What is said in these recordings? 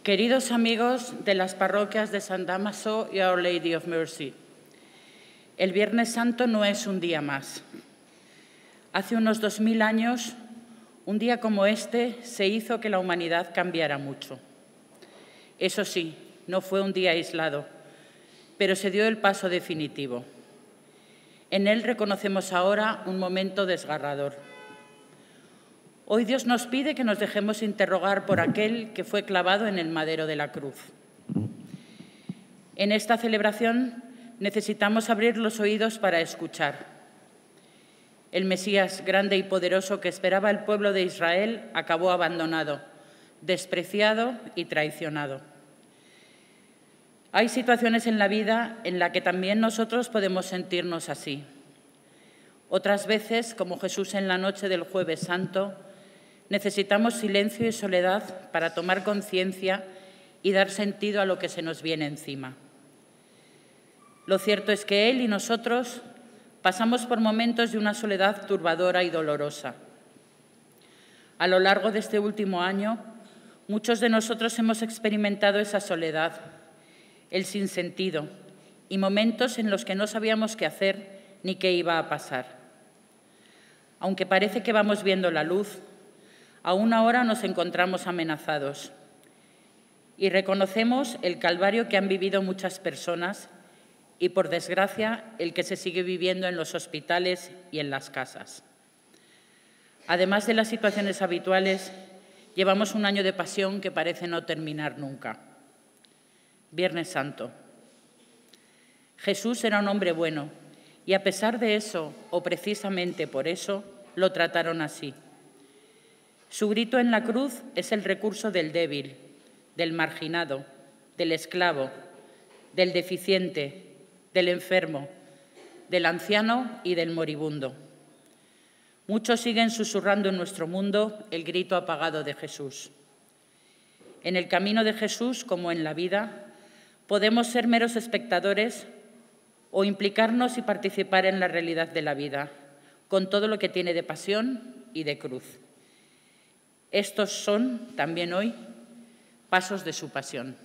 Queridos amigos de las parroquias de San Dámaso y Our Lady of Mercy, el Viernes Santo no es un día más. Hace unos 2000 años, un día como este se hizo que la humanidad cambiara mucho. Eso sí, no fue un día aislado, pero se dio el paso definitivo. En él reconocemos ahora un momento desgarrador. Hoy Dios nos pide que nos dejemos interrogar por aquel que fue clavado en el madero de la cruz. En esta celebración necesitamos abrir los oídos para escuchar. El Mesías grande y poderoso que esperaba el pueblo de Israel acabó abandonado, despreciado y traicionado. Hay situaciones en la vida en las que también nosotros podemos sentirnos así. Otras veces, como Jesús en la noche del Jueves Santo, necesitamos silencio y soledad para tomar conciencia y dar sentido a lo que se nos viene encima. Lo cierto es que Él y nosotros pasamos por momentos de una soledad turbadora y dolorosa. A lo largo de este último año, muchos de nosotros hemos experimentado esa soledad, el sinsentido y momentos en los que no sabíamos qué hacer ni qué iba a pasar. Aunque parece que vamos viendo la luz, aún ahora nos encontramos amenazados y reconocemos el calvario que han vivido muchas personas y, por desgracia, el que se sigue viviendo en los hospitales y en las casas. Además de las situaciones habituales, llevamos un año de pasión que parece no terminar nunca. Viernes Santo. Jesús era un hombre bueno y, a pesar de eso, o precisamente por eso, lo trataron así. Su grito en la cruz es el recurso del débil, del marginado, del esclavo, del deficiente, del enfermo, del anciano y del moribundo. Muchos siguen susurrando en nuestro mundo el grito apagado de Jesús. En el camino de Jesús, como en la vida, podemos ser meros espectadores o implicarnos y participar en la realidad de la vida, con todo lo que tiene de pasión y de cruz. Estos son, también hoy, pasos de su pasión.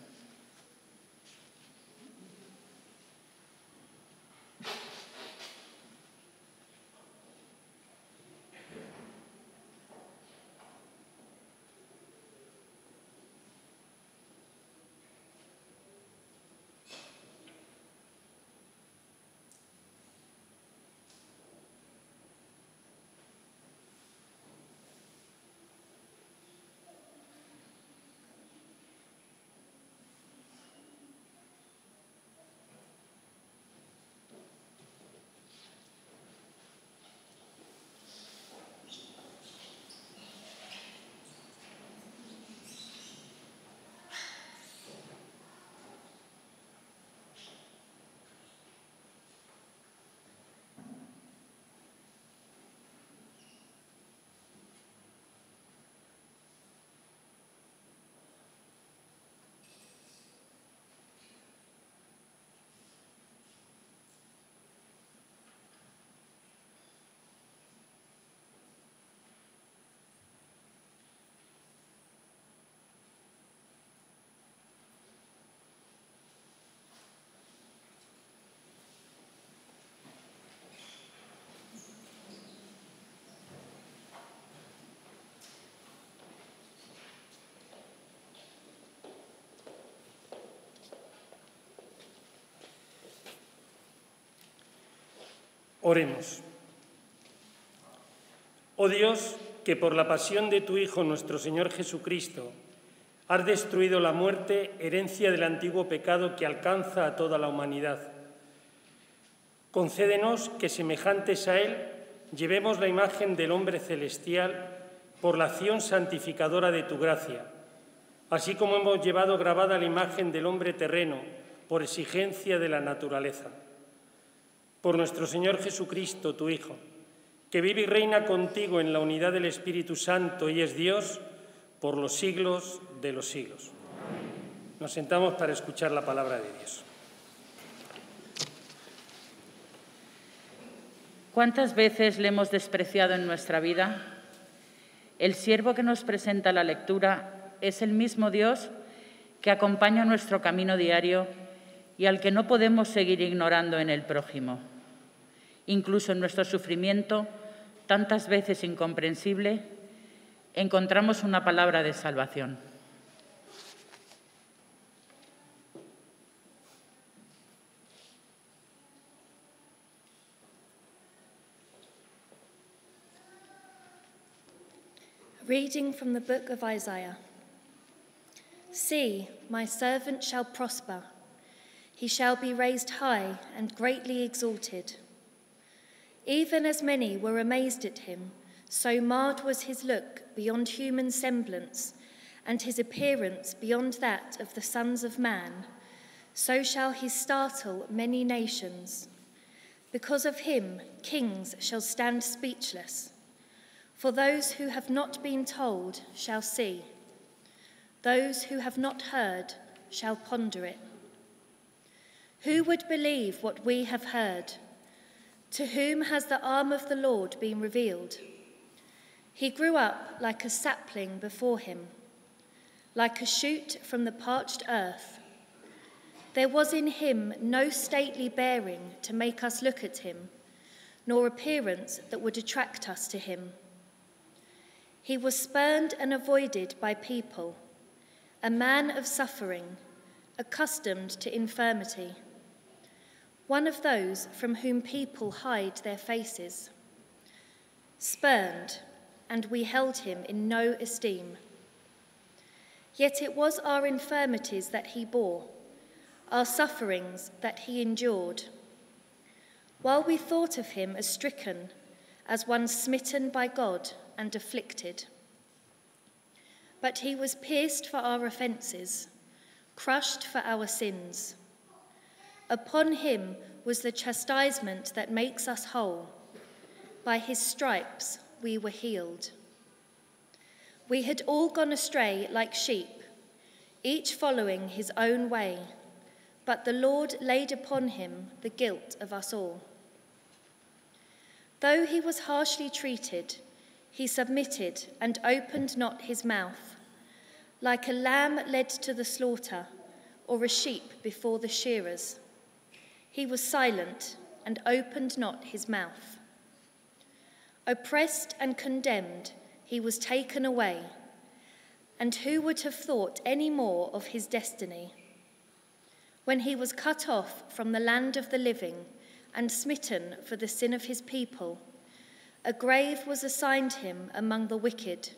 Oremos. Oh Dios, que por la pasión de tu Hijo, nuestro Señor Jesucristo, has destruido la muerte, herencia del antiguo pecado que alcanza a toda la humanidad. Concédenos que, semejantes a Él, llevemos la imagen del hombre celestial por la acción santificadora de tu gracia, así como hemos llevado grabada la imagen del hombre terreno por exigencia de la naturaleza. Por nuestro Señor Jesucristo, tu Hijo, que vive y reina contigo en la unidad del Espíritu Santo y es Dios por los siglos de los siglos. Nos sentamos para escuchar la palabra de Dios. ¿Cuántas veces le hemos despreciado en nuestra vida? El siervo que nos presenta la lectura es el mismo Dios que acompaña nuestro camino diario y al que no podemos seguir ignorando en el prójimo. Incluso en nuestro sufrimiento, tantas veces incomprensible, encontramos una palabra de salvación. Reading from the book of Isaiah. See, my servant shall prosper. He shall be raised high and greatly exalted. Even as many were amazed at him, so marred was his look beyond human semblance, and his appearance beyond that of the sons of man. So shall he startle many nations. Because of him, kings shall stand speechless. For those who have not been told shall see. Those who have not heard shall ponder it. Who would believe what we have heard? To whom has the arm of the Lord been revealed? He grew up like a sapling before him, like a shoot from the parched earth. There was in him no stately bearing to make us look at him, nor appearance that would attract us to him. He was spurned and avoided by people, a man of suffering, accustomed to infirmity, one of those from whom people hide their faces. Spurned, and we held him in no esteem. Yet it was our infirmities that he bore, our sufferings that he endured. While we thought of him as stricken, as one smitten by God and afflicted. But he was pierced for our offences, crushed for our sins. Upon him was the chastisement that makes us whole. By his stripes we were healed. We had all gone astray like sheep, each following his own way, but the Lord laid upon him the guilt of us all. Though he was harshly treated, he submitted and opened not his mouth, like a lamb led to the slaughter, or a sheep before the shearers. He was silent and opened not his mouth. Oppressed and condemned, he was taken away, and who would have thought any more of his destiny? When he was cut off from the land of the living and smitten for the sin of his people, a grave was assigned him among the wicked,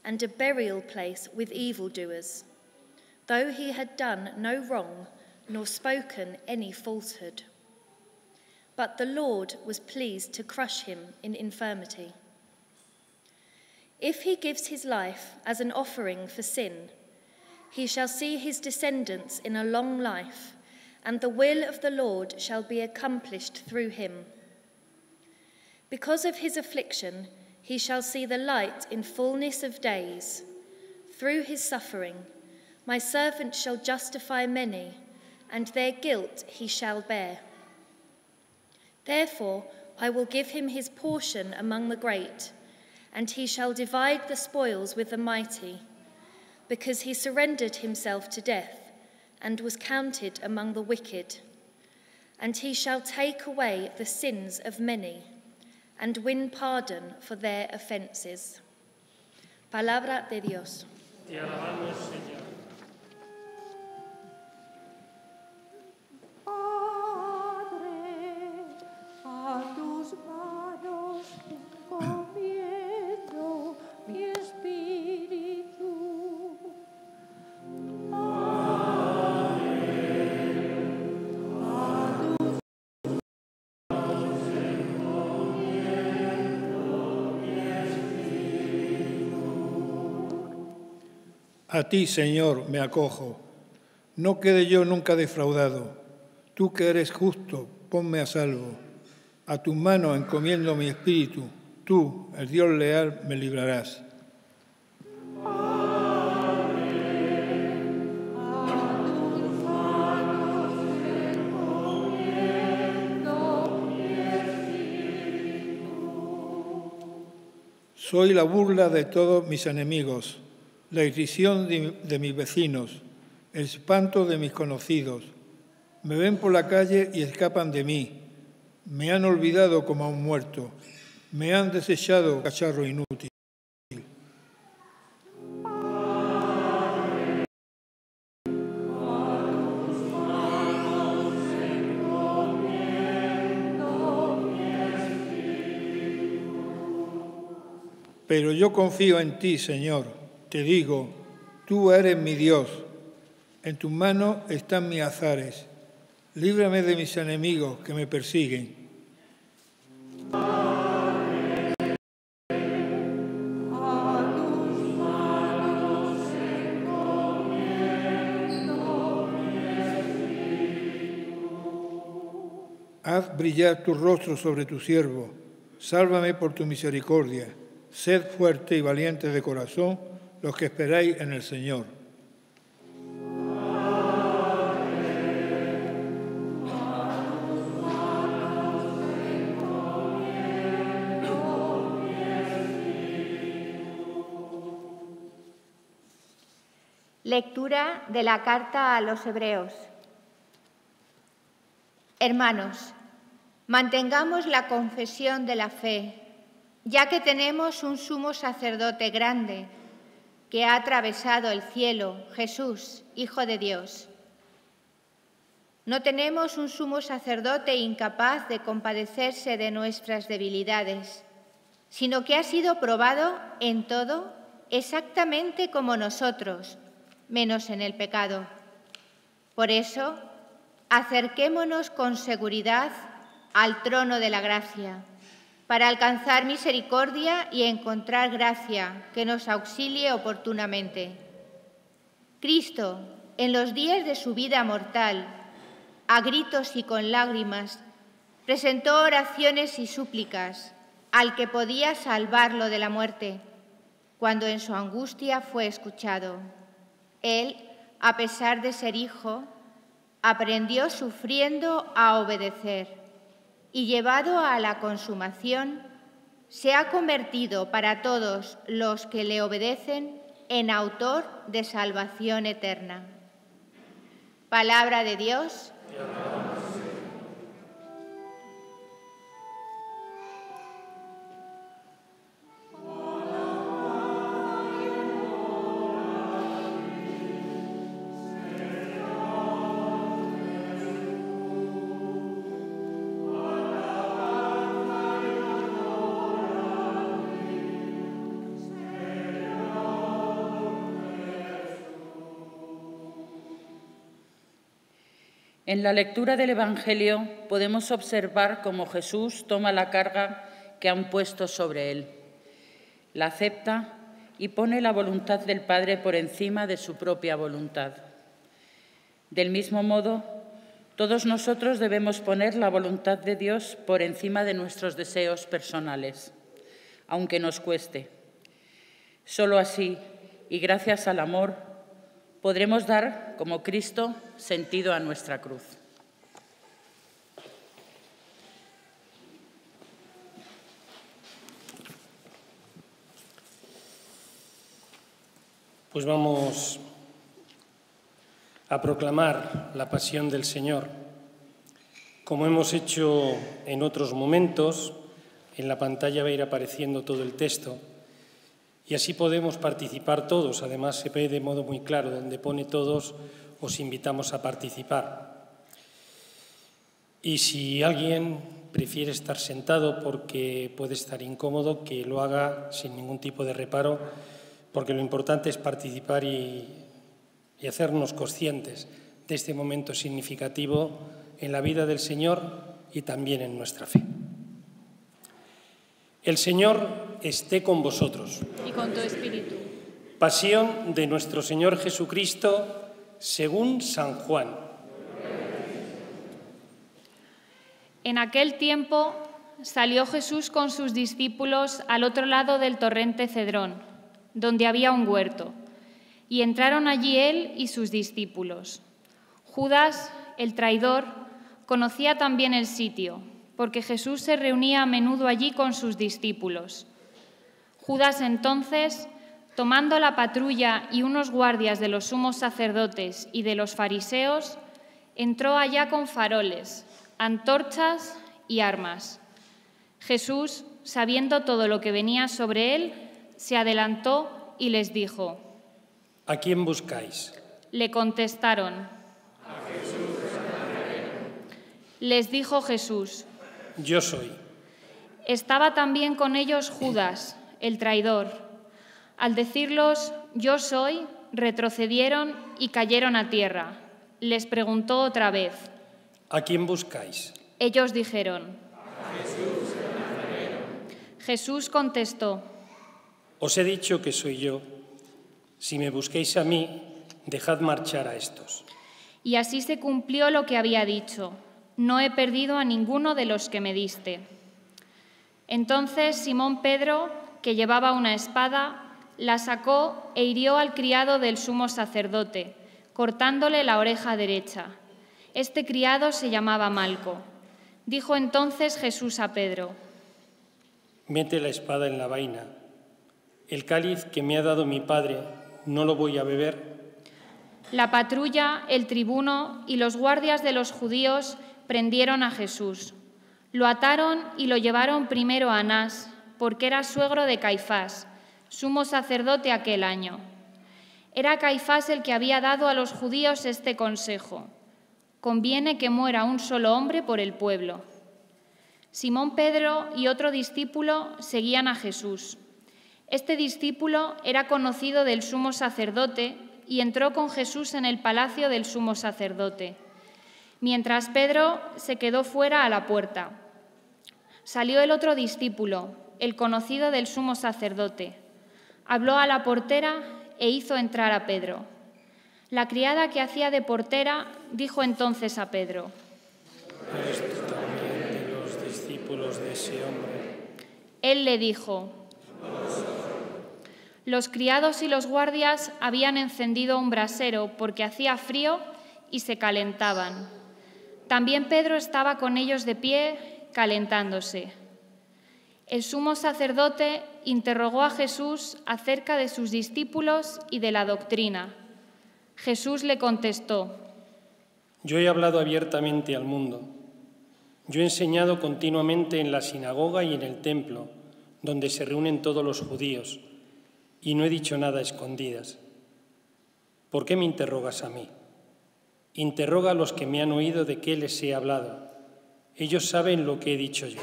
and a burial place with evildoers, though he had done no wrong, nor spoken any falsehood. But the Lord was pleased to crush him in infirmity. If he gives his life as an offering for sin, he shall see his descendants in a long life, and the will of the Lord shall be accomplished through him. Because of his affliction, he shall see the light in fullness of days. Through his suffering, my servant shall justify many, and their guilt he shall bear. Therefore, I will give him his portion among the great, and he shall divide the spoils with the mighty, because he surrendered himself to death and was counted among the wicked. And he shall take away the sins of many and win pardon for their offences. Palabra de Dios. Te alabamos, Señor. A ti, Señor, me acojo. No quede yo nunca defraudado. Tú que eres justo, ponme a salvo. A tus manos encomiendo mi espíritu. Tú, el Dios leal, me librarás. Soy la burla de todos mis enemigos, la irrisión de mis vecinos. el espanto de mis conocidos. Me ven por la calle y escapan de mí. Me han olvidado como a un muerto. Me han desechado cacharro inútil. Pero yo confío en ti, Señor. Te digo, tú eres mi Dios. En tus manos están mis azares. Líbrame de mis enemigos que me persiguen. Haz brillar tu rostro sobre tu siervo. Sálvame por tu misericordia. Sed fuerte y valiente de corazón los que esperáis en el Señor. Lectura de la carta a los Hebreos. Hermanos, mantengamos la confesión de la fe, ya que tenemos un sumo sacerdote grande que ha atravesado el cielo, Jesús, Hijo de Dios. No tenemos un sumo sacerdote incapaz de compadecerse de nuestras debilidades, sino que ha sido probado en todo exactamente como nosotros, menos en el pecado. Por eso, acerquémonos con seguridad al trono de la gracia, para alcanzar misericordia y encontrar gracia que nos auxilie oportunamente. Cristo, en los días de su vida mortal, a gritos y con lágrimas, presentó oraciones y súplicas al que podía salvarlo de la muerte, cuando en su angustia fue escuchado. Él, a pesar de ser hijo, aprendió sufriendo a obedecer y llevado a la consumación, se ha convertido para todos los que le obedecen en autor de salvación eterna. Palabra de Dios. En la lectura del Evangelio podemos observar cómo Jesús toma la carga que han puesto sobre él, la acepta y pone la voluntad del Padre por encima de su propia voluntad. Del mismo modo, todos nosotros debemos poner la voluntad de Dios por encima de nuestros deseos personales, aunque nos cueste. Solo así, y gracias al amor, podremos dar, como Cristo, sentido a nuestra cruz. Pues vamos a proclamar la pasión del Señor. Como hemos hecho en otros momentos, en la pantalla va a ir apareciendo todo el texto. Y así podemos participar todos. Además, se ve de modo muy claro, donde pone todos, os invitamos a participar. Y si alguien prefiere estar sentado porque puede estar incómodo, que lo haga sin ningún tipo de reparo, porque lo importante es participar y hacernos conscientes de este momento significativo en la vida del Señor y también en nuestra fe. El Señor esté con vosotros. Y con tu espíritu. Pasión de nuestro Señor Jesucristo según San Juan. En aquel tiempo salió Jesús con sus discípulos al otro lado del torrente Cedrón, donde había un huerto, y entraron allí él y sus discípulos. Judas, el traidor, conocía también el sitio, porque Jesús se reunía a menudo allí con sus discípulos. Judas entonces Tomando la patrulla y unos guardias de los sumos sacerdotes y de los fariseos, entró allá con faroles, antorchas y armas. Jesús, sabiendo todo lo que venía sobre él, se adelantó y les dijo: ¿A quién buscáis? Le contestaron: A Jesús de Nazaret. Les dijo Jesús: Yo soy. Estaba también con ellos Judas, el traidor. Al decirlos «yo soy», retrocedieron y cayeron a tierra. Les preguntó otra vez: ¿A quién buscáis? Ellos dijeron: A Jesús de Nazaret. Jesús contestó: Os he dicho que soy yo. Si me busquéis a mí, dejad marchar a estos. Y así se cumplió lo que había dicho: no he perdido a ninguno de los que me diste. Entonces Simón Pedro, que llevaba una espada, la sacó e hirió al criado del sumo sacerdote, cortándole la oreja derecha. Este criado se llamaba Malco. Dijo entonces Jesús a Pedro: Mete la espada en la vaina. El cáliz que me ha dado mi padre, ¿no lo voy a beber? La patrulla, el tribuno y los guardias de los judíos prendieron a Jesús. Lo ataron y lo llevaron primero a Anás, porque era suegro de Caifás, sumo sacerdote aquel año. Era Caifás el que había dado a los judíos este consejo: conviene que muera un solo hombre por el pueblo. Simón Pedro y otro discípulo seguían a Jesús. Este discípulo era conocido del sumo sacerdote y entró con Jesús en el palacio del sumo sacerdote, mientras Pedro se quedó fuera a la puerta. Salió el otro discípulo, el conocido del sumo sacerdote. Habló a la portera e hizo entrar a Pedro. La criada que hacía de portera dijo entonces a Pedro: ¿Eres tú también de los discípulos de ese hombre? Él le dijo: Los criados y los guardias habían encendido un brasero porque hacía frío y se calentaban. También Pedro estaba con ellos de pie, calentándose. El sumo sacerdote interrogó a Jesús acerca de sus discípulos y de la doctrina. Jesús le contestó: Yo he hablado abiertamente al mundo. Yo he enseñado continuamente en la sinagoga y en el templo, donde se reúnen todos los judíos, y no he dicho nada a escondidas. ¿Por qué me interrogas a mí? Interroga a los que me han oído de qué les he hablado. Ellos saben lo que he dicho yo.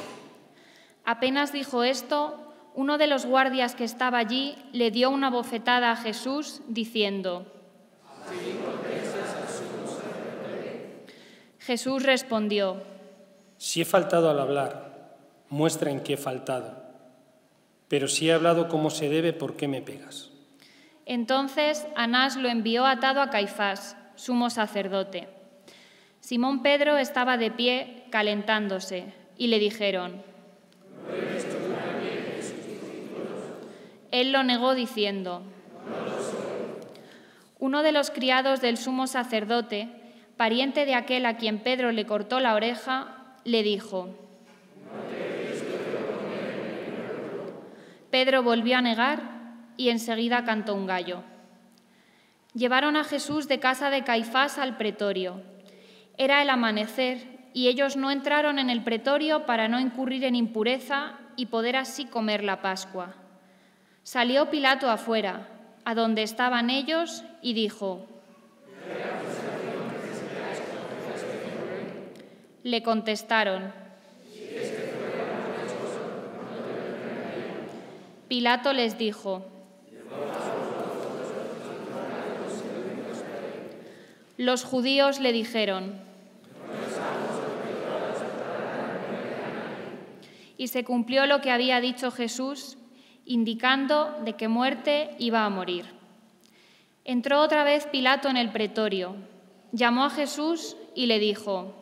Apenas dijo esto, uno de los guardias que estaba allí le dio una bofetada a Jesús, diciendo: Jesús respondió: Si he faltado al hablar, muestra en qué he faltado. Pero si he hablado como se debe, ¿por qué me pegas? Entonces Anás lo envió atado a Caifás, sumo sacerdote. Simón Pedro estaba de pie, calentándose, y le dijeron: ¿No eres tú también de sus discípulos? Él lo negó diciendo: No lo soy. Uno de los criados del sumo sacerdote, pariente de aquel a quien Pedro le cortó la oreja, le dijo: Pedro volvió a negar y enseguida cantó un gallo. Llevaron a Jesús de casa de Caifás al pretorio. Era el amanecer y ellos no entraron en el pretorio para no incurrir en impureza y poder así comer la Pascua. Salió Pilato afuera, a donde estaban ellos, y dijo: Le contestaron: Pilato les dijo: Los judíos le dijeron: Y se cumplió lo que había dicho Jesús, indicando de qué muerte iba a morir. Entró otra vez Pilato en el pretorio, llamó a Jesús y le dijo: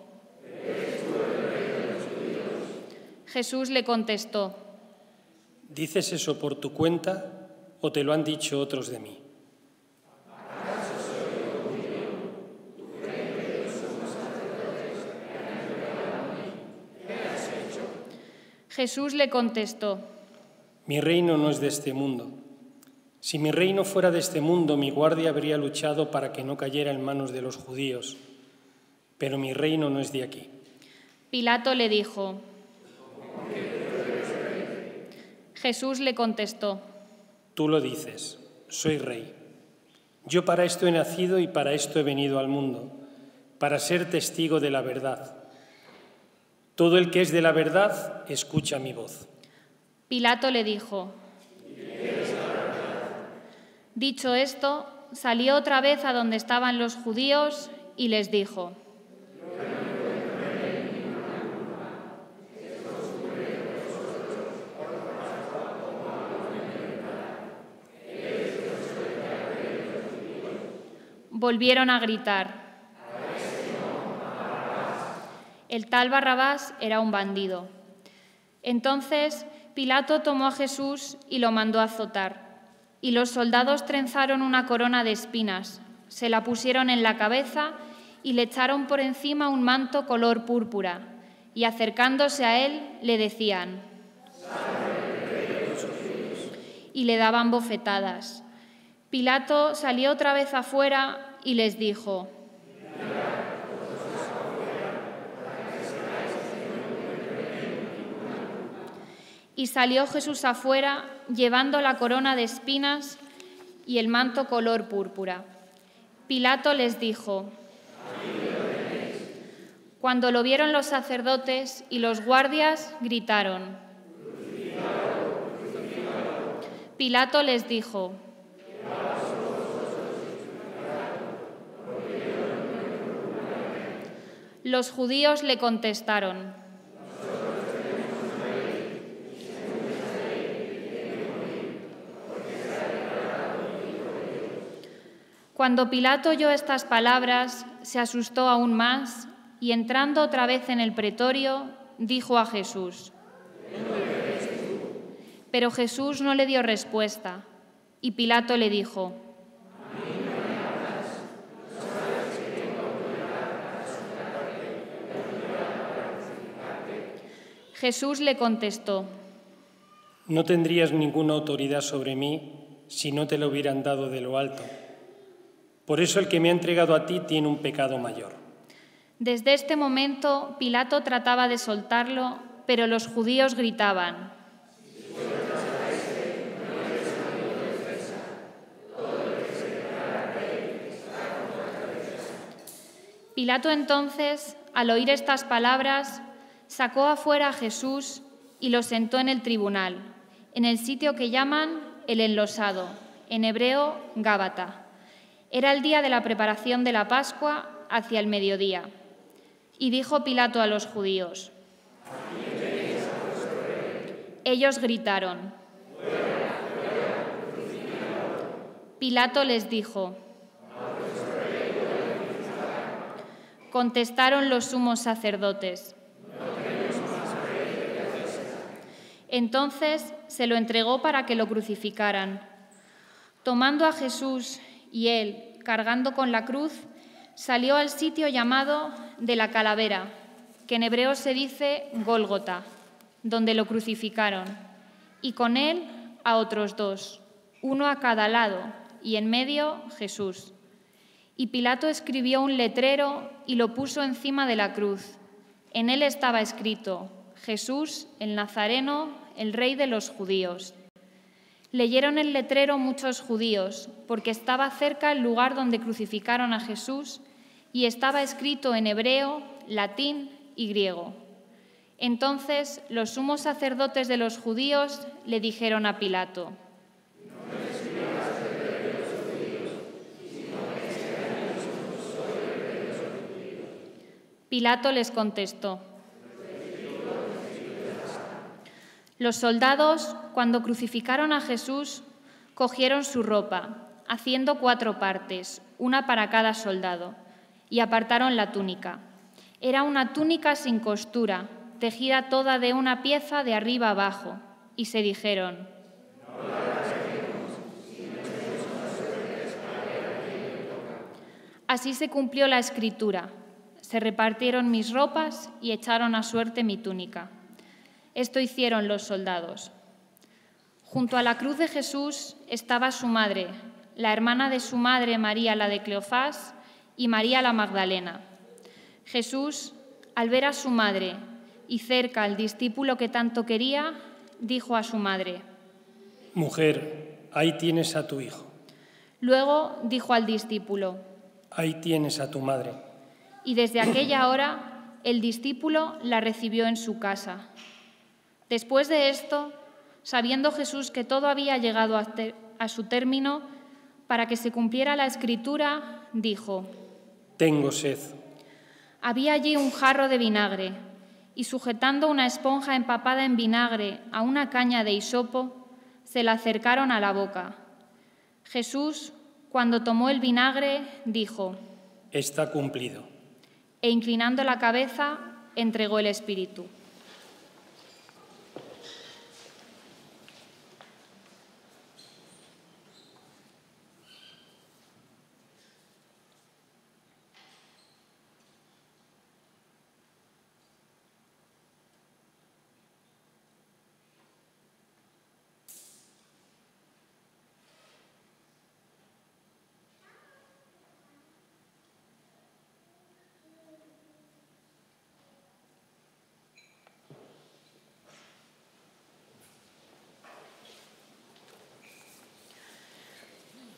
Jesús le contestó: ¿Dices eso por tu cuenta o te lo han dicho otros de mí? Jesús le contestó: Mi reino no es de este mundo. Si mi reino fuera de este mundo, mi guardia habría luchado para que no cayera en manos de los judíos, pero mi reino no es de aquí. Pilato le dijo. Jesús le contestó. Tú lo dices, soy rey. Yo para esto he nacido y para esto he venido al mundo, para ser testigo de la verdad. Todo el que es de la verdad, escucha mi voz. Pilato le dijo. Dicho esto, salió otra vez a donde estaban los judíos y les dijo. Volvieron a gritar. El tal Barrabás era un bandido. Entonces Pilato tomó a Jesús y lo mandó a azotar. Y los soldados trenzaron una corona de espinas, se la pusieron en la cabeza y le echaron por encima un manto color púrpura. Y acercándose a él le decían. Y le daban bofetadas. Pilato salió otra vez afuera y les dijo. Y salió Jesús afuera, llevando la corona de espinas y el manto color púrpura. Pilato les dijo. Cuando lo vieron los sacerdotes y los guardias, gritaron. Pilato les dijo. Los judíos le contestaron. Cuando Pilato oyó estas palabras, se asustó aún más y entrando otra vez en el pretorio, dijo a Jesús. Pero Jesús no le dio respuesta y Pilato le dijo. Jesús le contestó. No tendrías ninguna autoridad sobre mí si no te lo hubieran dado de lo alto. Por eso el que me ha entregado a ti tiene un pecado mayor. Desde este momento Pilato trataba de soltarlo, pero los judíos gritaban. Pilato entonces, al oír estas palabras, sacó afuera a Jesús y lo sentó en el tribunal, en el sitio que llaman el enlosado, en hebreo Gábata. Era el día de la preparación de la Pascua, hacia el mediodía. Y dijo Pilato a los judíos. Ellos gritaron. Pilato les dijo. Contestaron los sumos sacerdotes. Entonces se lo entregó para que lo crucificaran. Tomando a Jesús y él, cargando con la cruz, salió al sitio llamado de la calavera, que en hebreo se dice Gólgota, donde lo crucificaron, y con él a otros dos, uno a cada lado, y en medio Jesús. Y Pilato escribió un letrero y lo puso encima de la cruz. En él estaba escrito, Jesús, el Nazareno, el Rey de los judíos. Leyeron el letrero muchos judíos, porque estaba cerca el lugar donde crucificaron a Jesús y estaba escrito en hebreo, latín y griego. Entonces los sumos sacerdotes de los judíos le dijeron a Pilato: Pilato les contestó: Los soldados, cuando crucificaron a Jesús, cogieron su ropa, haciendo 4 partes, una para cada soldado, y apartaron la túnica. Era una túnica sin costura, tejida toda de una pieza de arriba abajo, y se dijeron: Así se cumplió la escritura. Se repartieron mis ropas y echaron a suerte mi túnica. Esto hicieron los soldados. Junto a la cruz de Jesús estaba su madre, la hermana de su madre María la de Cleofás y María la Magdalena. Jesús, al ver a su madre y cerca al discípulo que tanto quería, dijo a su madre: «Mujer, ahí tienes a tu hijo». Luego dijo al discípulo: «Ahí tienes a tu madre». Y desde aquella hora el discípulo la recibió en su casa. Después de esto, sabiendo Jesús que todo había llegado a su término, para que se cumpliera la Escritura, dijo: «Tengo sed». Había allí un jarro de vinagre, y sujetando una esponja empapada en vinagre a una caña de hisopo, se la acercaron a la boca. Jesús, cuando tomó el vinagre, dijo: «Está cumplido». E inclinando la cabeza, entregó el espíritu.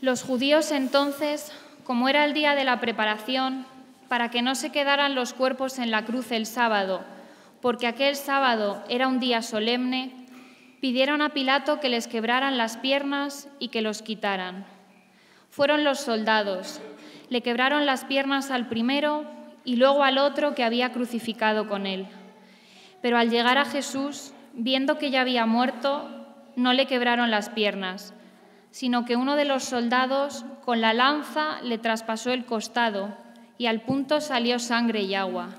Los judíos entonces, como era el día de la preparación, para que no se quedaran los cuerpos en la cruz el sábado, porque aquel sábado era un día solemne, pidieron a Pilato que les quebraran las piernas y que los quitaran. Fueron los soldados, le quebraron las piernas al primero y luego al otro que había crucificado con él. Pero al llegar a Jesús, viendo que ya había muerto, no le quebraron las piernas, sino que uno de los soldados con la lanza le traspasó el costado y al punto salió sangre y agua.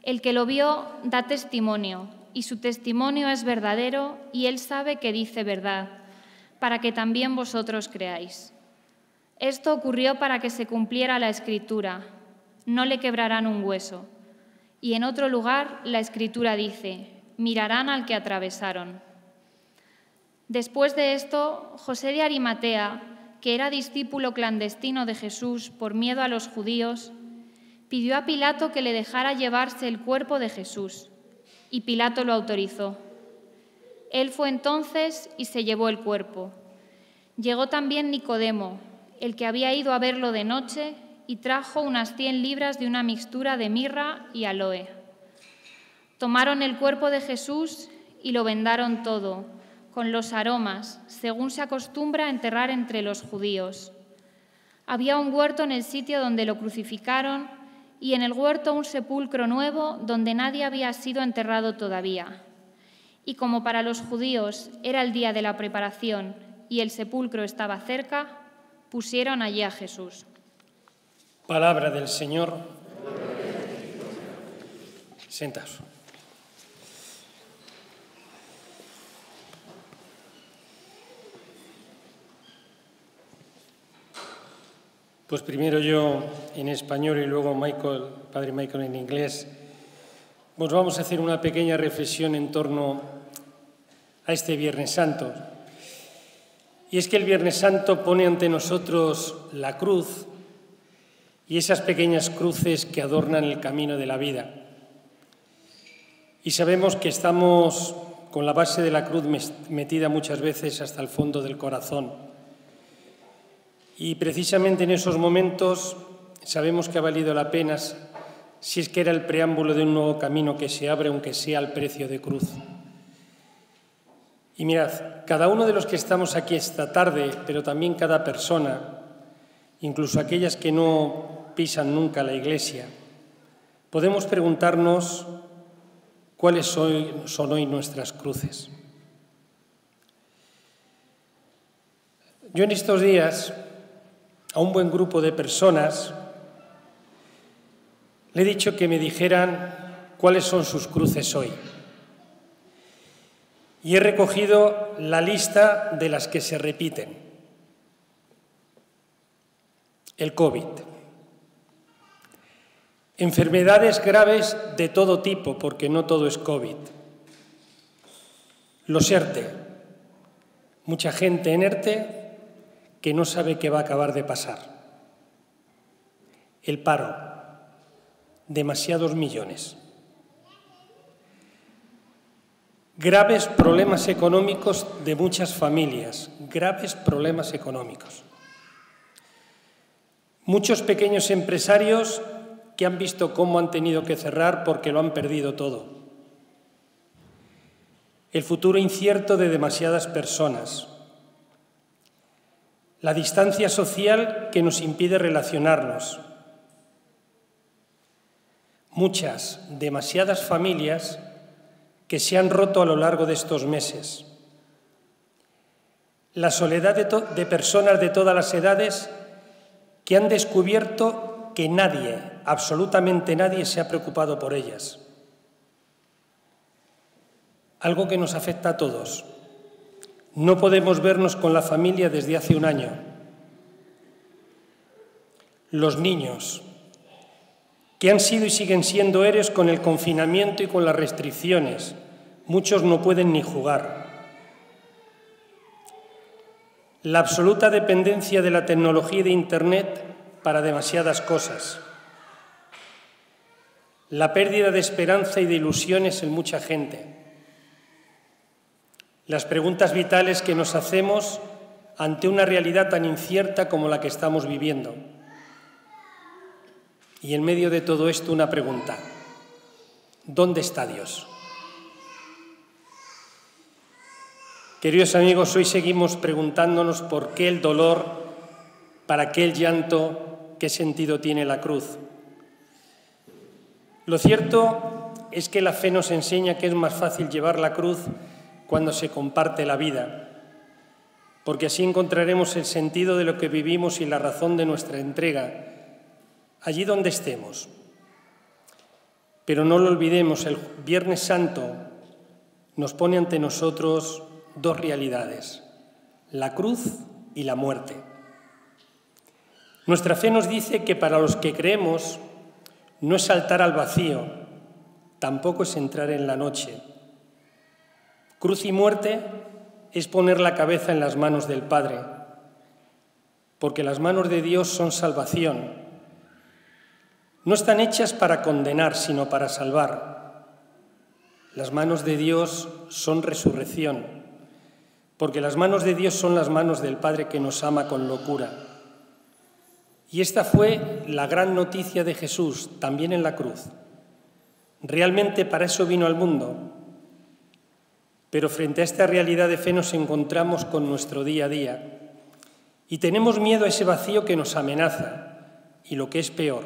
El que lo vio da testimonio, y su testimonio es verdadero, y él sabe que dice verdad, para que también vosotros creáis. Esto ocurrió para que se cumpliera la Escritura: no le quebrarán un hueso. Y en otro lugar la Escritura dice: mirarán al que atravesaron. Después de esto, José de Arimatea, que era discípulo clandestino de Jesús por miedo a los judíos, pidió a Pilato que le dejara llevarse el cuerpo de Jesús, y Pilato lo autorizó. Él fue entonces y se llevó el cuerpo. Llegó también Nicodemo, el que había ido a verlo de noche, y trajo unas 100 libras de una mixtura de mirra y aloe. Tomaron el cuerpo de Jesús y lo vendaron todo, con los aromas, según se acostumbra a enterrar entre los judíos. Había un huerto en el sitio donde lo crucificaron y en el huerto un sepulcro nuevo donde nadie había sido enterrado todavía. Y como para los judíos era el día de la preparación y el sepulcro estaba cerca, pusieron allí a Jesús. Palabra del Señor. Sentaos. Pues primero yo en español y luego Padre Michael en inglés. Pues vamos a hacer una pequeña reflexión en torno a este Viernes Santo. Y es que el Viernes Santo pone ante nosotros la cruz y esas pequeñas cruces que adornan el camino de la vida. Y sabemos que estamos con la base de la cruz metida muchas veces hasta el fondo del corazón. Y precisamente en esos momentos sabemos que ha valido la pena, si es que era el preámbulo de un nuevo camino que se abre, aunque sea al precio de cruz. Y mirad, cada uno de los que estamos aquí esta tarde, pero también cada persona, incluso aquellas que no pisan nunca la Iglesia, podemos preguntarnos cuáles son hoy nuestras cruces. Yo en estos días a un buen grupo de personas le he dicho que me dijeran cuáles son sus cruces hoy. Y he recogido la lista de las que se repiten. El COVID. Enfermedades graves de todo tipo, porque no todo es COVID. Los ERTE. mucha gente en ERTE que no sabe qué va a acabar de pasar. El paro, demasiados millones. Graves problemas económicos de muchas familias, graves problemas económicos. Muchos pequeños empresarios que han visto cómo han tenido que cerrar porque lo han perdido todo. El futuro incierto de demasiadas personas. La distancia social que nos impide relacionarnos. Muchas, demasiadas familias que se han roto a lo largo de estos meses. La soledad de personas de todas las edades que han descubierto que nadie, absolutamente nadie, se ha preocupado por ellas. Algo que nos afecta a todos. No podemos vernos con la familia desde hace un año. Los niños, que han sido y siguen siendo héroes con el confinamiento y con las restricciones. Muchos no pueden ni jugar. La absoluta dependencia de la tecnología y de Internet para demasiadas cosas. La pérdida de esperanza y de ilusiones en mucha gente. Las preguntas vitales que nos hacemos ante una realidad tan incierta como la que estamos viviendo. Y en medio de todo esto una pregunta: ¿dónde está Dios? Queridos amigos, hoy seguimos preguntándonos por qué el dolor, para qué el llanto, qué sentido tiene la cruz. Lo cierto es que la fe nos enseña que es más fácil llevar la cruz cuando se comparte la vida, porque así encontraremos el sentido de lo que vivimos y la razón de nuestra entrega, allí donde estemos. Pero no lo olvidemos, el Viernes Santo nos pone ante nosotros dos realidades: la cruz y la muerte. Nuestra fe nos dice que para los que creemos no es saltar al vacío, tampoco es entrar en la noche. Cruz y muerte es poner la cabeza en las manos del Padre, porque las manos de Dios son salvación. No están hechas para condenar, sino para salvar. Las manos de Dios son resurrección, porque las manos de Dios son las manos del Padre que nos ama con locura. Y esta fue la gran noticia de Jesús, también en la cruz. Realmente para eso vino al mundo. Pero frente a esta realidad de fe nos encontramos con nuestro día a día y tenemos miedo a ese vacío que nos amenaza y, lo que es peor,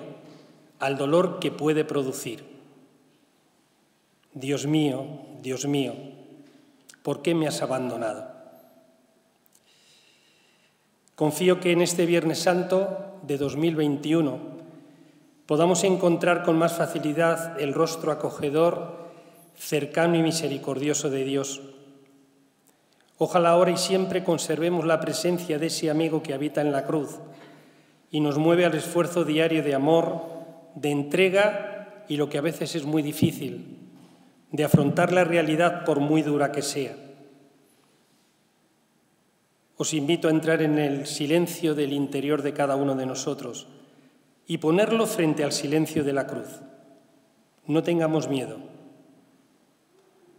al dolor que puede producir. Dios mío, ¿por qué me has abandonado? Confío que en este Viernes Santo de 2021 podamos encontrar con más facilidad el rostro acogedor, cercano y misericordioso de Dios. Ojalá ahora y siempre conservemos la presencia de ese amigo que habita en la cruz y nos mueve al esfuerzo diario de amor, de entrega y, lo que a veces es muy difícil, de afrontar la realidad por muy dura que sea. Os invito a entrar en el silencio del interior de cada uno de nosotros y ponerlo frente al silencio de la cruz. No tengamos miedo.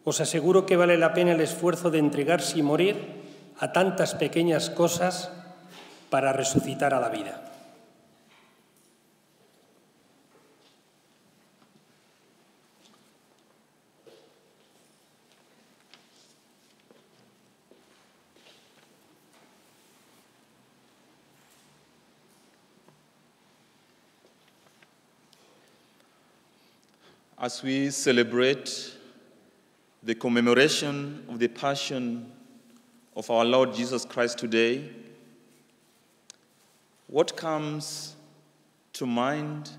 Os aseguro que vale la pena el esfuerzo de entregarse y morir a tantas pequeñas cosas para resucitar a la vida. As we celebrate the commemoration of the Passion of our Lord Jesus Christ today, what comes to mind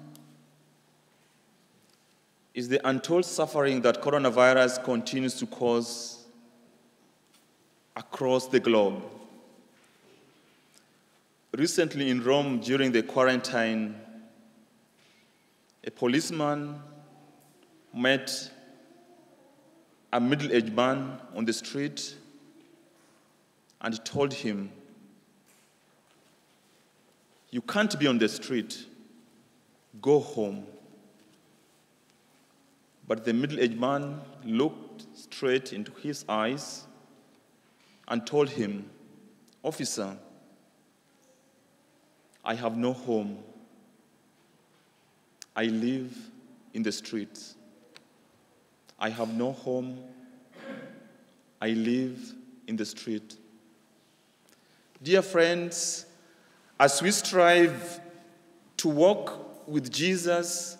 is the untold suffering that coronavirus continues to cause across the globe. Recently in Rome, during the quarantine, a policeman met a middle-aged man on the street and told him, "You can't be on the street. Go home." But the middle-aged man looked straight into his eyes and told him, "Officer, I have no home. I live in the streets. I have no home. I live in the street." Dear friends, as we strive to walk with Jesus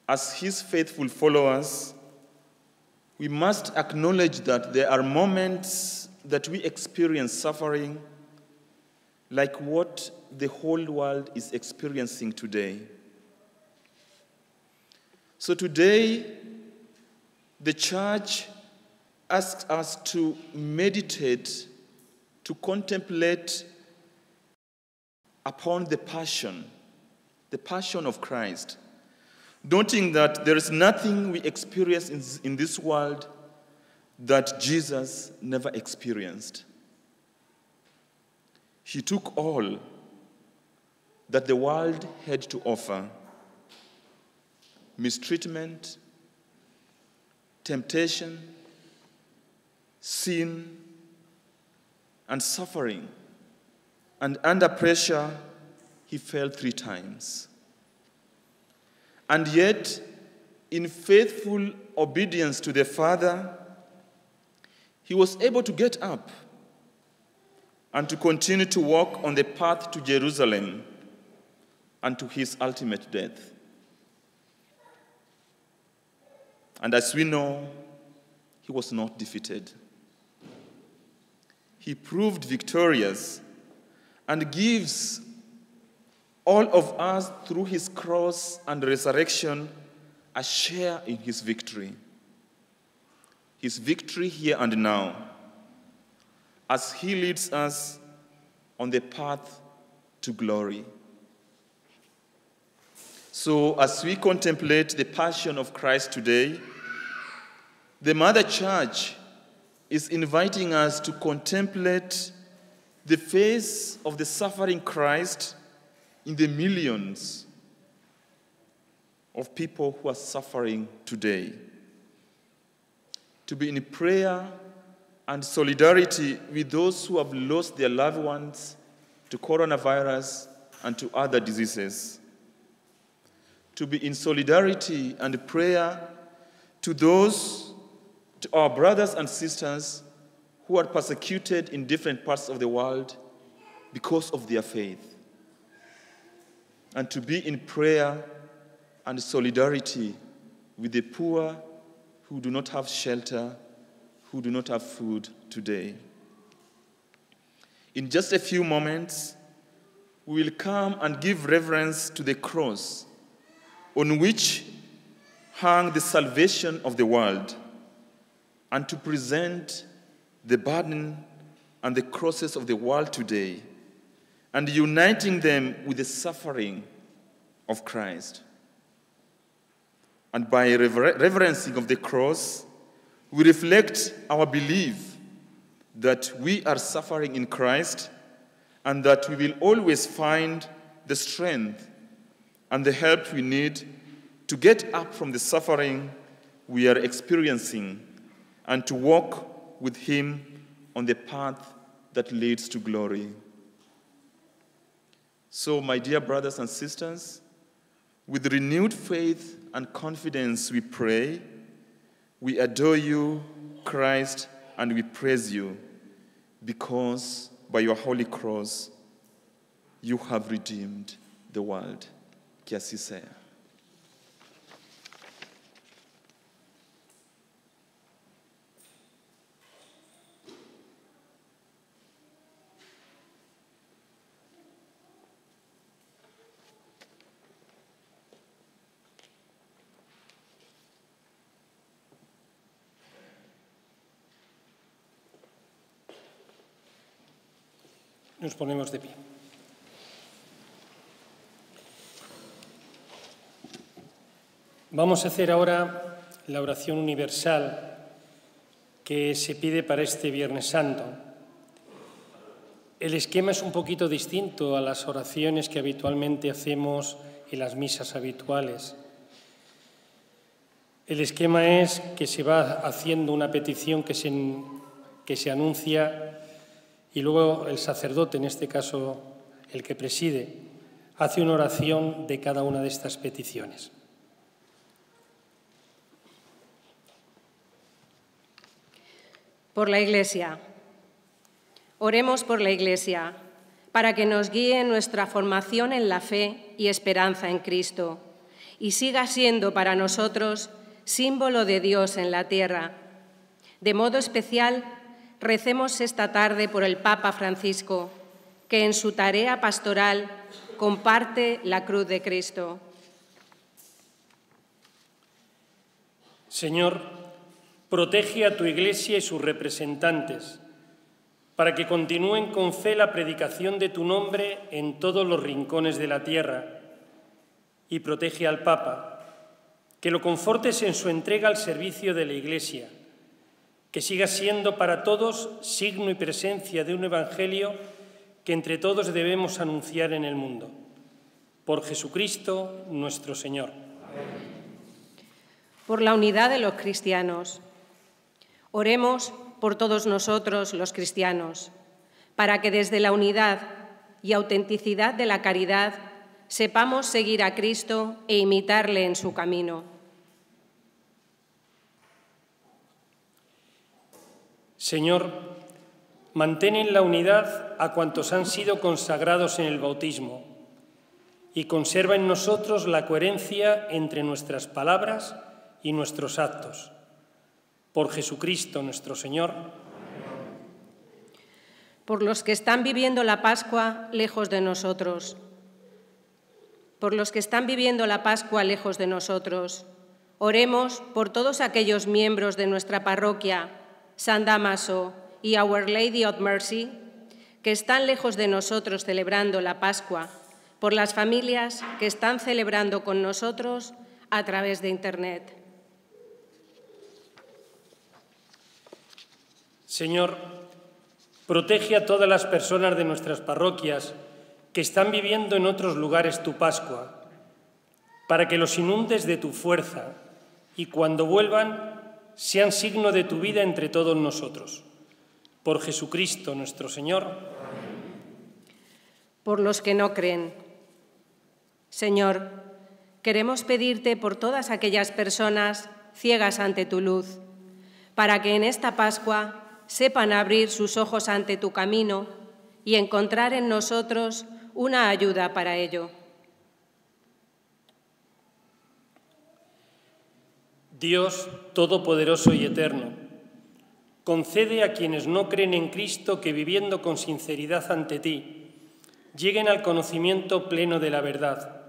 as his faithful followers, we must acknowledge that there are moments that we experience suffering like what the whole world is experiencing today. So today, the church asks us to meditate, to contemplate upon the passion of Christ, noting that there is nothing we experience in this world that Jesus never experienced. He took all that the world had to offer: mistreatment, temptation, sin, and suffering. And under pressure, he fell 3 times. And yet, in faithful obedience to the Father, he was able to get up and to continue to walk on the path to Jerusalem and to his ultimate death. And as we know, he was not defeated. He proved victorious and gives all of us, through his cross and resurrection, a share in his victory. His victory here and now, as he leads us on the path to glory. So as we contemplate the passion of Christ today, the Mother Church is inviting us to contemplate the face of the suffering Christ in the millions of people who are suffering today. To be in prayer and solidarity with those who have lost their loved ones to coronavirus and to other diseases. To be in solidarity and prayer to our brothers and sisters who are persecuted in different parts of the world because of their faith. And to be in prayer and solidarity with the poor who do not have shelter, who do not have food today. In just a few moments, we will come and give reverence to the cross on which hung the salvation of the world, and to present the burden and the crosses of the world today, and uniting them with the suffering of Christ. And by reverencing of the cross, we reflect our belief that we are suffering in Christ and that we will always find the strength and the help we need to get up from the suffering we are experiencing and to walk with him on the path that leads to glory. So, my dear brothers and sisters, with renewed faith and confidence we pray, we adore you, Christ, and we praise you, because by your holy cross, you have redeemed the world. Que así sea. Nos ponemos de pie. Vamos a hacer ahora la oración universal que se pide para este Viernes Santo. El esquema es un poquito distinto a las oraciones que habitualmente hacemos en las misas habituales. El esquema es que se va haciendo una petición que se anuncia y luego el sacerdote, en este caso el que preside, hace una oración de cada una de estas peticiones. Por la Iglesia. Oremos por la Iglesia, para que nos guíe en nuestra formación en la fe y esperanza en Cristo, y siga siendo para nosotros símbolo de Dios en la tierra. De modo especial, recemos esta tarde por el Papa Francisco, que en su tarea pastoral comparte la cruz de Cristo. Señor, protege a tu Iglesia y sus representantes, para que continúen con fe la predicación de tu nombre en todos los rincones de la tierra, y protege al Papa, que lo confortes en su entrega al servicio de la Iglesia, que siga siendo para todos signo y presencia de un evangelio que entre todos debemos anunciar en el mundo. Por Jesucristo nuestro Señor. Por la unidad de los cristianos. Oremos por todos nosotros los cristianos, para que desde la unidad y autenticidad de la caridad sepamos seguir a Cristo e imitarle en su camino. Señor, mantén en la unidad a cuantos han sido consagrados en el bautismo y conserva en nosotros la coherencia entre nuestras palabras y nuestros actos. Por Jesucristo nuestro Señor. Por los que están viviendo la Pascua lejos de nosotros. Por los que están viviendo la Pascua lejos de nosotros. Oremos por todos aquellos miembros de nuestra parroquia, San Damaso y Our Lady of Mercy, que están lejos de nosotros celebrando la Pascua, por las familias que están celebrando con nosotros a través de Internet. Señor, protege a todas las personas de nuestras parroquias que están viviendo en otros lugares tu Pascua, para que los inundes de tu fuerza y cuando vuelvan sean signo de tu vida entre todos nosotros. Por Jesucristo nuestro Señor. Por los que no creen. Señor, queremos pedirte por todas aquellas personas ciegas ante tu luz, para que en esta Pascua sepan abrir sus ojos ante tu camino y encontrar en nosotros una ayuda para ello. Dios Todopoderoso y Eterno, concede a quienes no creen en Cristo que viviendo con sinceridad ante ti, lleguen al conocimiento pleno de la verdad,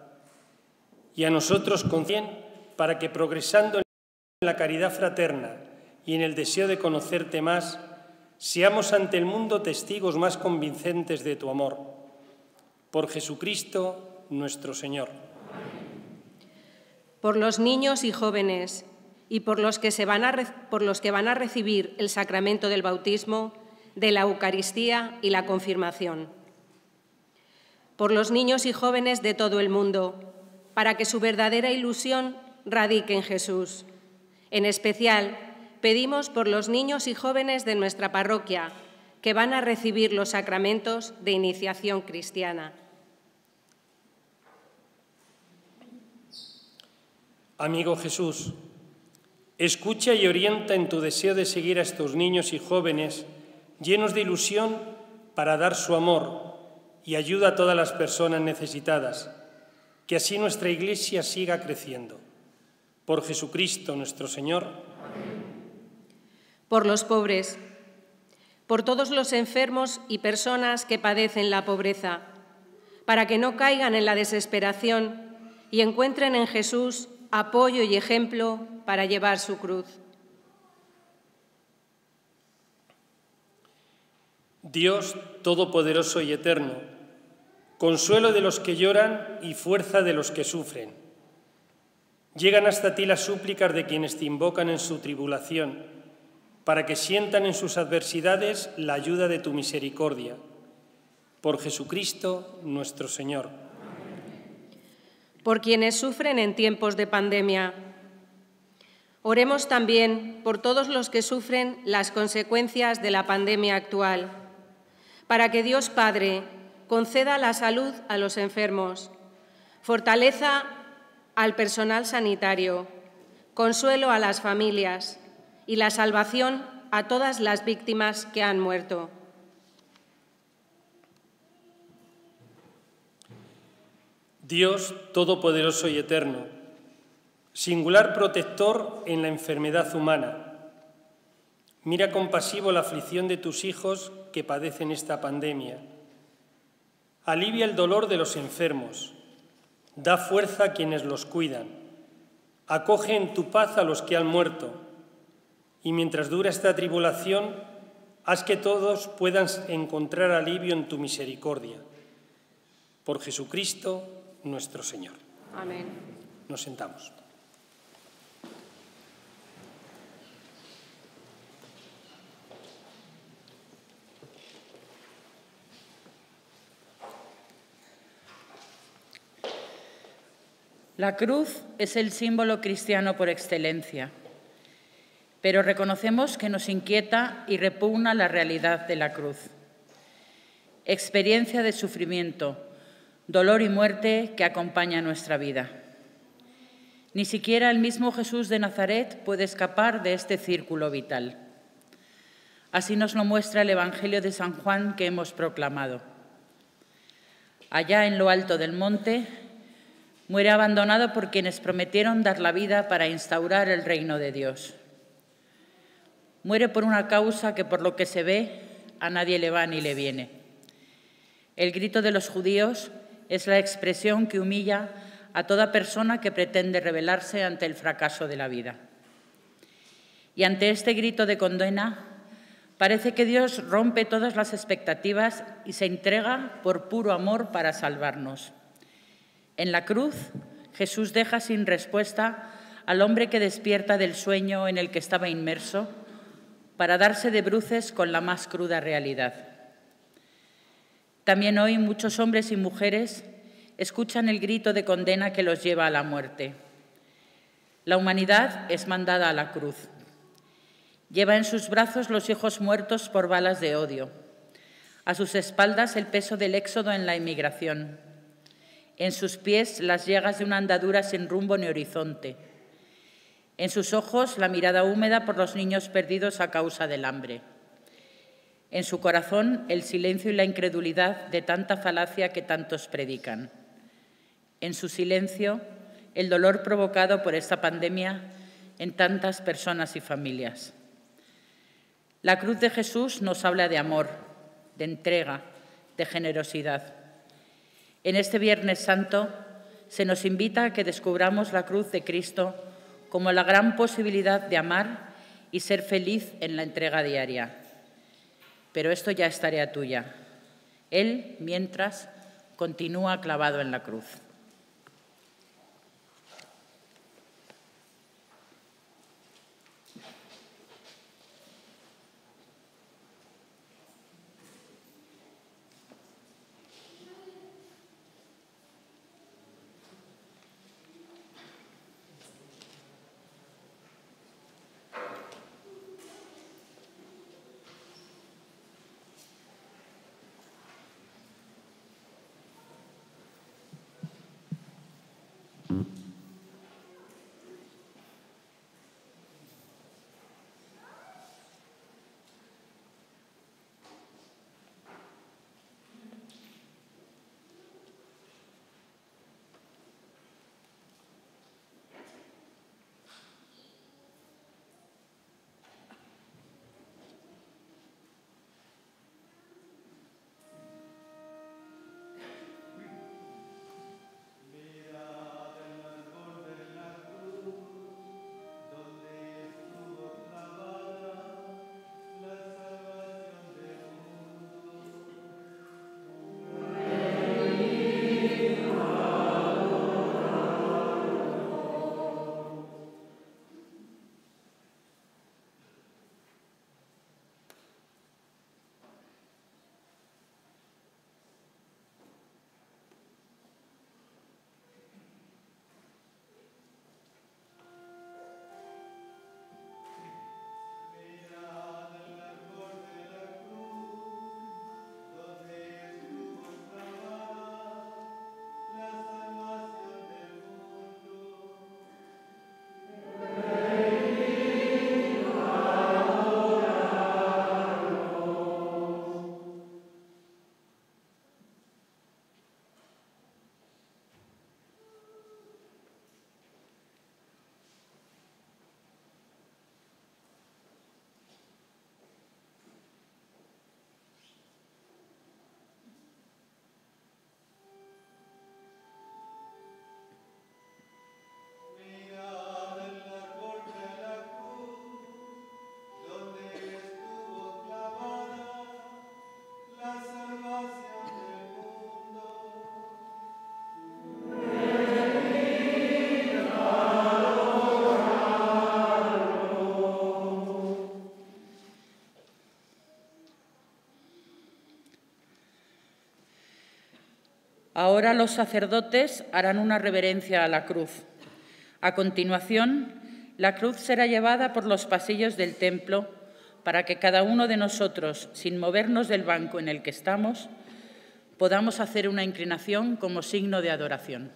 y a nosotros conceden para que progresando en la caridad fraterna y en el deseo de conocerte más, seamos ante el mundo testigos más convincentes de tu amor. Por Jesucristo nuestro Señor. Por los niños y jóvenes y por los que van a recibir el sacramento del bautismo, de la Eucaristía y la confirmación. Por los niños y jóvenes de todo el mundo, para que su verdadera ilusión radique en Jesús. En especial, pedimos por los niños y jóvenes de nuestra parroquia que van a recibir los sacramentos de iniciación cristiana. Amigo Jesús, escucha y orienta en tu deseo de seguir a estos niños y jóvenes llenos de ilusión para dar su amor y ayuda a todas las personas necesitadas, que así nuestra Iglesia siga creciendo. Por Jesucristo nuestro Señor. Por los pobres, por todos los enfermos y personas que padecen la pobreza, para que no caigan en la desesperación y encuentren en Jesús apoyo y ejemplo para llevar su cruz. Dios Todopoderoso y Eterno, consuelo de los que lloran y fuerza de los que sufren. Llegan hasta ti las súplicas de quienes te invocan en su tribulación, para que sientan en sus adversidades la ayuda de tu misericordia. Por Jesucristo nuestro Señor. Por quienes sufren en tiempos de pandemia. Oremos también por todos los que sufren las consecuencias de la pandemia actual, para que Dios Padre conceda la salud a los enfermos, fortaleza al personal sanitario, consuelo a las familias y la salvación a todas las víctimas que han muerto. Dios Todopoderoso y Eterno, singular protector en la enfermedad humana, mira compasivo la aflicción de tus hijos que padecen esta pandemia. Alivia el dolor de los enfermos, da fuerza a quienes los cuidan, acoge en tu paz a los que han muerto, y mientras dura esta tribulación, haz que todos puedan encontrar alivio en tu misericordia. Por Jesucristo nuestro Señor. Amén. Nos sentamos. La cruz es el símbolo cristiano por excelencia, pero reconocemos que nos inquieta y repugna la realidad de la cruz. Experiencia de sufrimiento, dolor y muerte que acompaña nuestra vida. Ni siquiera el mismo Jesús de Nazaret puede escapar de este círculo vital. Así nos lo muestra el Evangelio de San Juan que hemos proclamado. Allá en lo alto del monte, muere abandonado por quienes prometieron dar la vida para instaurar el reino de Dios. Muere por una causa que, por lo que se ve, a nadie le va ni le viene. El grito de los judíos es la expresión que humilla a toda persona que pretende rebelarse ante el fracaso de la vida. Y ante este grito de condena, parece que Dios rompe todas las expectativas y se entrega por puro amor para salvarnos. En la cruz, Jesús deja sin respuesta al hombre que despierta del sueño en el que estaba inmerso para darse de bruces con la más cruda realidad. También hoy muchos hombres y mujeres escuchan el grito de condena que los lleva a la muerte. La humanidad es mandada a la cruz. Lleva en sus brazos los hijos muertos por balas de odio. A sus espaldas el peso del éxodo en la emigración. En sus pies las llagas de una andadura sin rumbo ni horizonte. En sus ojos la mirada húmeda por los niños perdidos a causa del hambre. En su corazón el silencio y la incredulidad de tanta falacia que tantos predican. En su silencio el dolor provocado por esta pandemia en tantas personas y familias. La cruz de Jesús nos habla de amor, de entrega, de generosidad. En este Viernes Santo se nos invita a que descubramos la cruz de Cristo como la gran posibilidad de amar y ser feliz en la entrega diaria. Pero esto ya es tarea tuya. Él, mientras, continúa clavado en la cruz. Ahora los sacerdotes harán una reverencia a la cruz. A continuación, la cruz será llevada por los pasillos del templo para que cada uno de nosotros, sin movernos del banco en el que estamos, podamos hacer una inclinación como signo de adoración.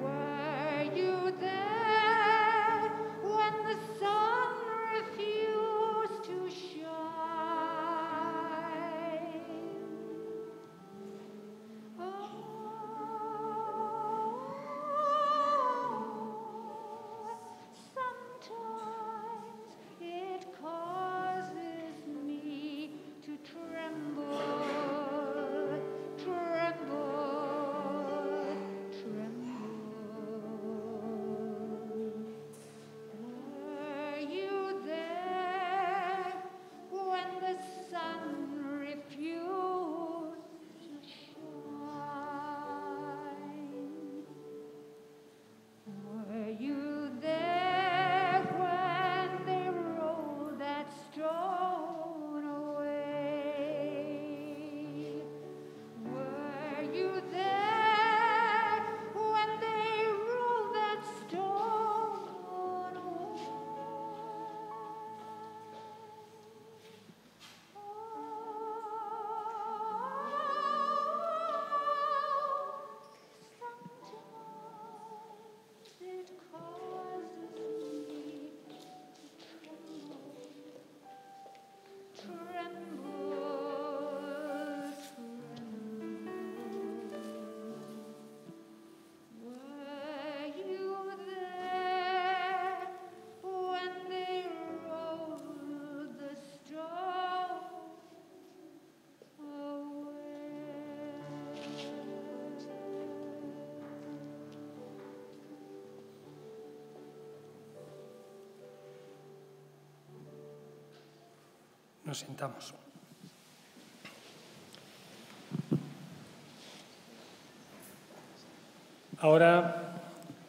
Were Nos sentamos. Ahora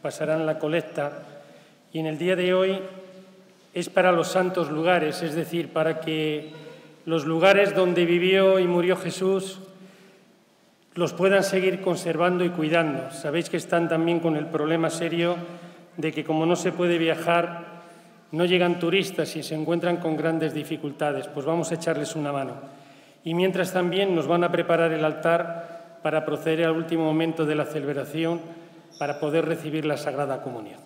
pasarán la colecta y en el día de hoy es para los santos lugares, es decir, para que los lugares donde vivió y murió Jesús los puedan seguir conservando y cuidando. Sabéis que están también con el problema serio de que como no se puede viajar, no llegan turistas y se encuentran con grandes dificultades. Pues vamos a echarles una mano. Y mientras también nos van a preparar el altar para proceder al último momento de la celebración para poder recibir la Sagrada Comunión.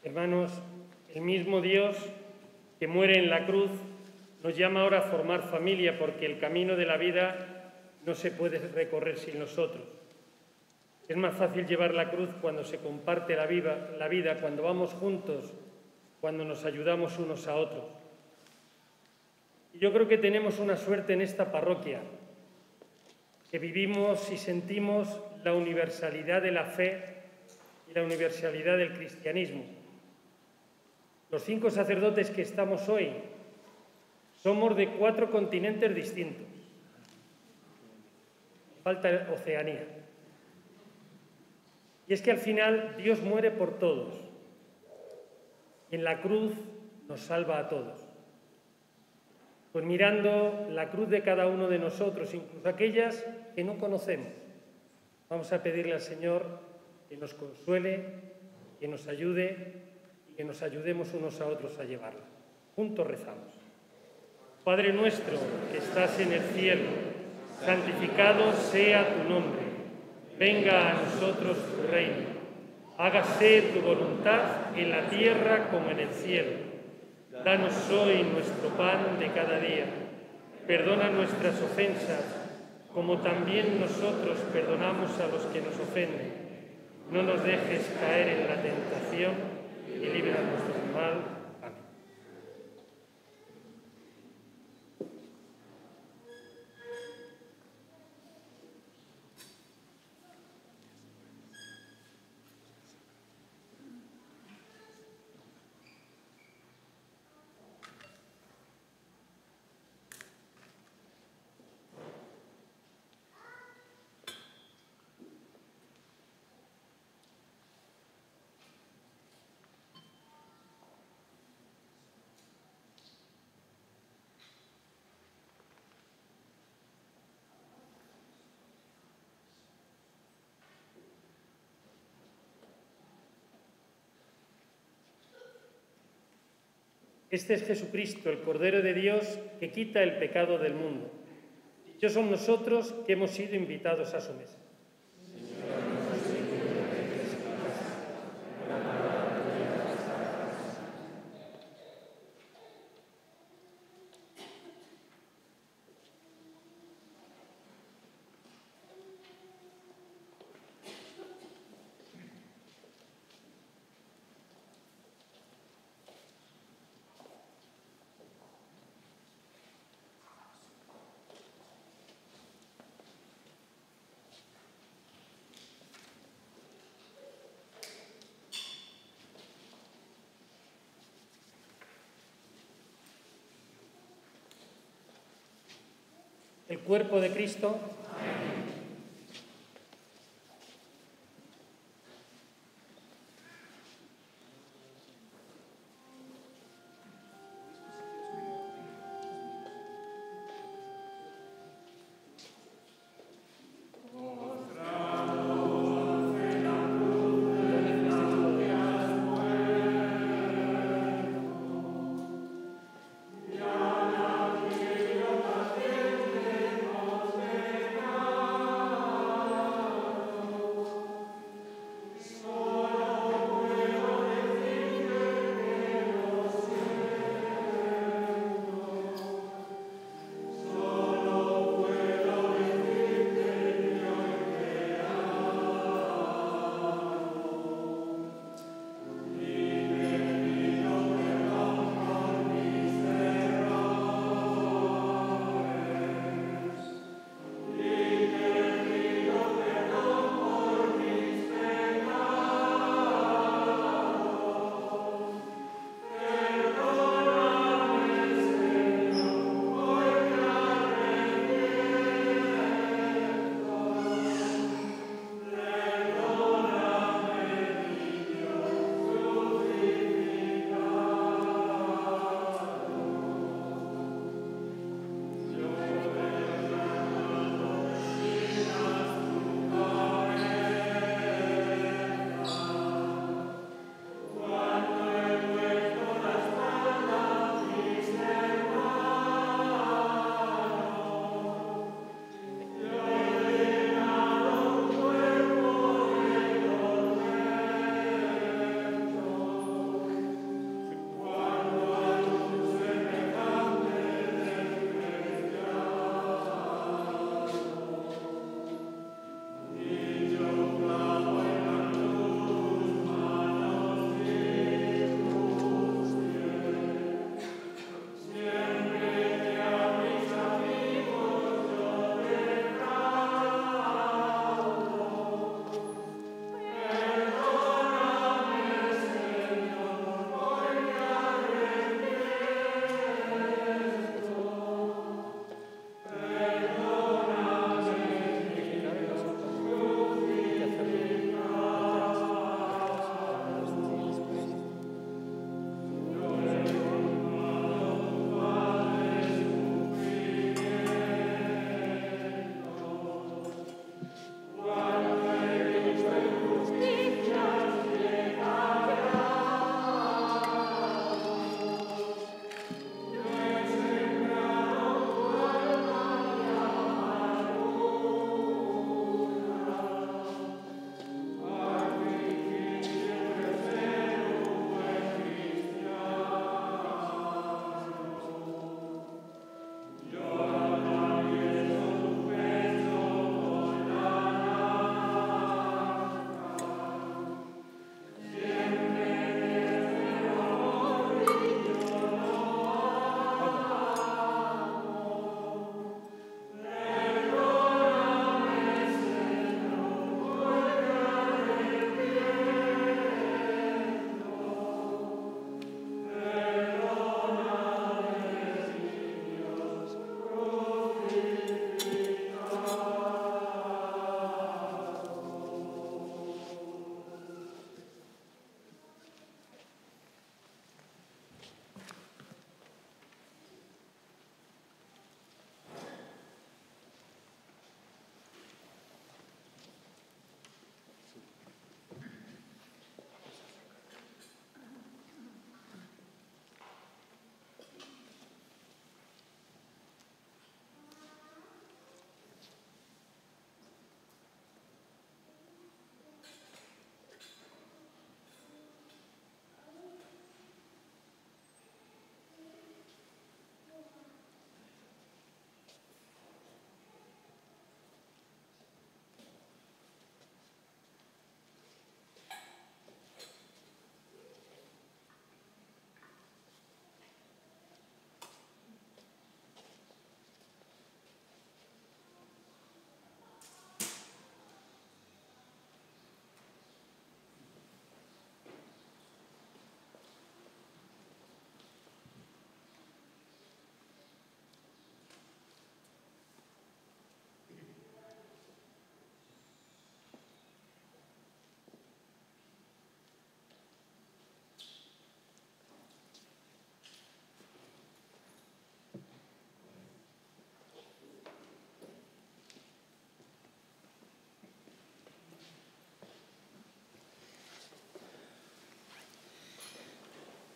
Hermanos, el mismo Dios que muere en la cruz nos llama ahora a formar familia porque el camino de la vida no se puede recorrer sin nosotros. Es más fácil llevar la cruz cuando se comparte la vida, cuando vamos juntos, cuando nos ayudamos unos a otros. Y yo creo que tenemos una suerte en esta parroquia, que vivimos y sentimos la universalidad de la fe y la universalidad del cristianismo. Los 5 sacerdotes que estamos hoy somos de 4 continentes distintos. Falta Oceanía. Y es que al final Dios muere por todos. Y en la cruz nos salva a todos. Pues mirando la cruz de cada uno de nosotros, incluso aquellas que no conocemos, vamos a pedirle al Señor que nos consuele, que nos ayude y que nos ayudemos unos a otros a llevarla. Juntos rezamos. Padre nuestro que estás en el cielo, santificado sea tu nombre. Venga a nosotros tu reino. Hágase tu voluntad en la tierra como en el cielo. Danos hoy nuestro pan de cada día. Perdona nuestras ofensas, como también nosotros perdonamos a los que nos ofenden. No nos dejes caer en la tentación y líbranos del mal. Amén. Este es Jesucristo, el Cordero de Dios, que quita el pecado del mundo. Dichosos nosotros que hemos sido invitados a su mesa. El cuerpo de Cristo. Amen.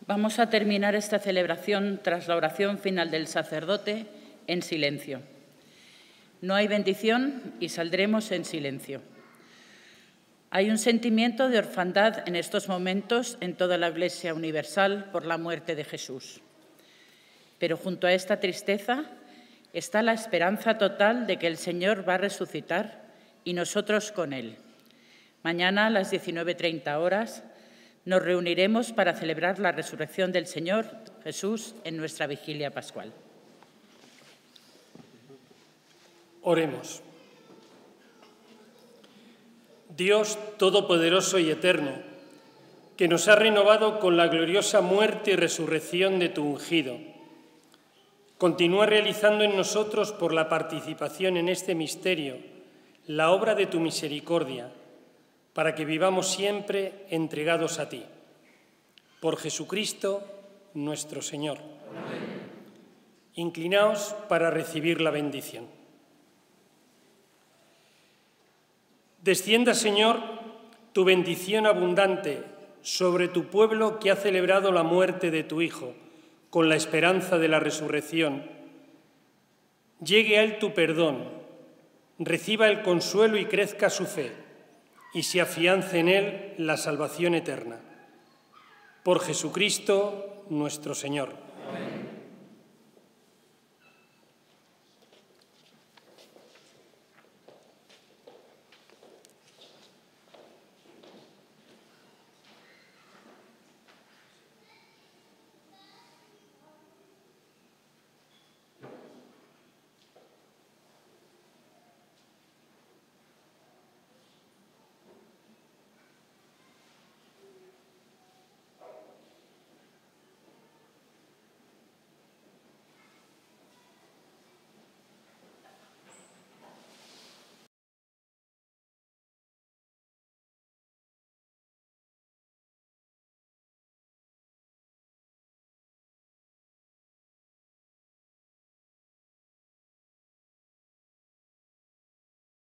Vamos a terminar esta celebración tras la oración final del sacerdote en silencio. No hay bendición y saldremos en silencio. Hay un sentimiento de orfandad en estos momentos en toda la Iglesia universal por la muerte de Jesús. Pero junto a esta tristeza está la esperanza total de que el Señor va a resucitar y nosotros con Él. Mañana a las 19:30 horas nos reuniremos para celebrar la resurrección del Señor Jesús en nuestra vigilia pascual. Oremos. Dios Todopoderoso y Eterno, que nos ha renovado con la gloriosa muerte y resurrección de tu ungido, continúa realizando en nosotros, por la participación en este misterio, la obra de tu misericordia, para que vivamos siempre entregados a ti. Por Jesucristo, nuestro Señor. Amén. Inclinaos para recibir la bendición. Descienda, Señor, tu bendición abundante sobre tu pueblo que ha celebrado la muerte de tu Hijo, con la esperanza de la resurrección. Llegue a él tu perdón, reciba el consuelo y crezca su fe, y se afiance en él la salvación eterna. Por Jesucristo, nuestro Señor.